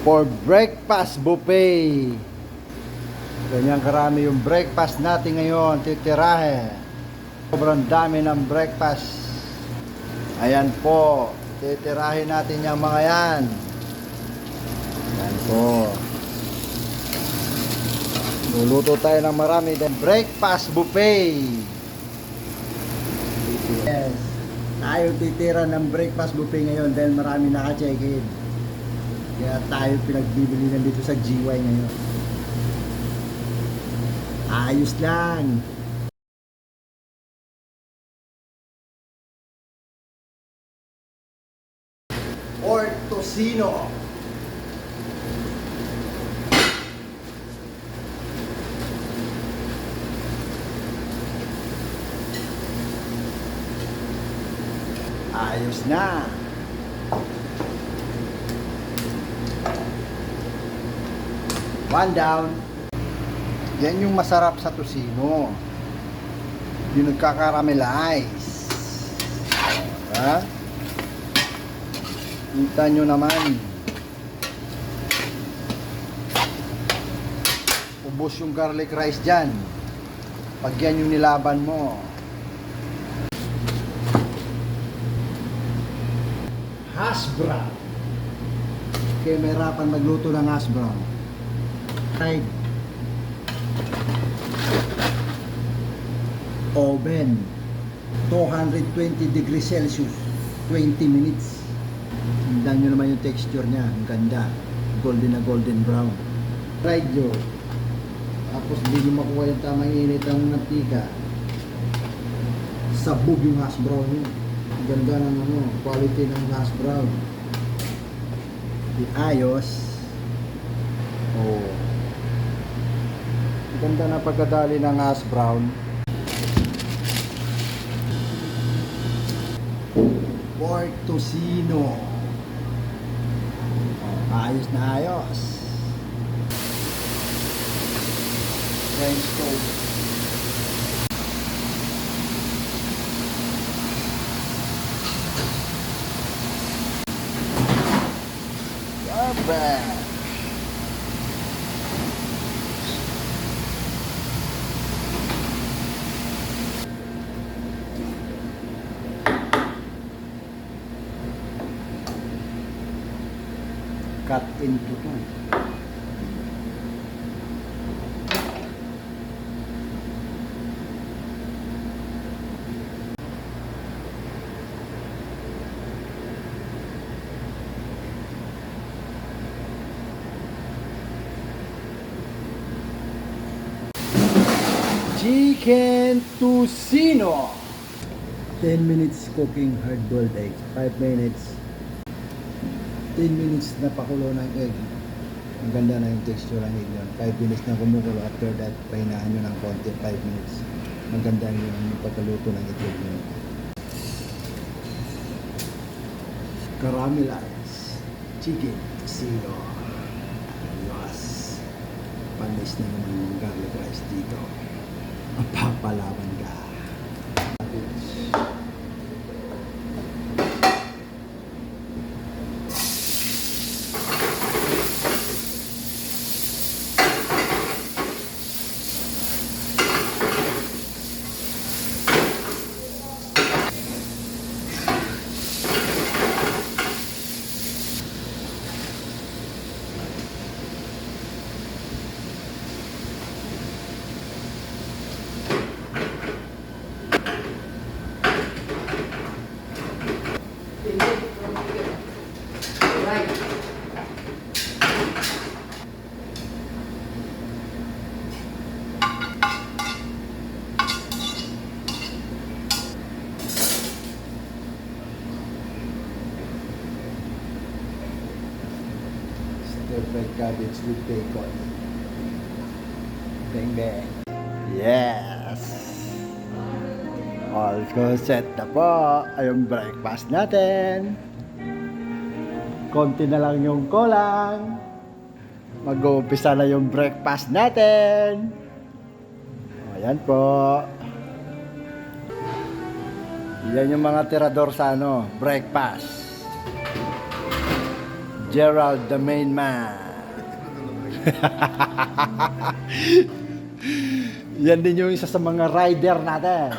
for breakfast buffet. Ganyan karami yung breakfast natin ngayon, titirahe. Sobrang dami ng breakfast. Ayan po, titirahin natin yung mga yan. Ayan po. Luluto tayo ng marami ng breakfast buffet. Yes, tayo titira ng breakfast buffet ngayon dahil marami naka-check-in. Kaya tayo pinagbibili na dito sa GY ngayon. Ayos lang. Or tocino. Ayos na. One down. Yan yung masarap sa tocino. Yung nagkakaramelize. Ha? Kita nyo naman. Ubos yung garlic rice dyan. Pag yan yung nilaban mo. Hash brown. Kaya may hirapan magluto ng hash brown. Right. Oven 220 degrees Celsius 20 minutes. Tingnan nyo naman yung texture nya, ang ganda, golden na golden brown. Fried nyo, tapos hindi nyo makuha yung tamang init ng mantika, sabog yung hash brown nyo. Ang ganda ng quality ng hash brown. Di ayos. Oh, ang ganda na pagkadali ng hash brown. Pork tocino. Ayos na ayos. French toast. Baba. Cut into two. Chicken tocino. 10 minutes cooking hard-boiled egg. 5 minutes. 10 minutes na pakulo ng egg. Ang ganda na yung texture ng egg yun. 5 minutes na kumukulo. After that, pahinaan nyo ng konti. 5 minutes. Ang ganda yung pagkaluto ng itlog nyo. Caramelized chicken tocino. Ayos. Panis na naman yung garlic rice dito. Mapapalaban ka. Stir-fried cabbage with bacon. Bang bang. Yes! All set na po yung breakfast natin. Konti na lang yung kulang. Mag-uumpisa na yung breakfast natin. Ayan po. Yan yung mga tirador sa breakfast. Gerald the main man. Yan din yung isa sa mga rider natin.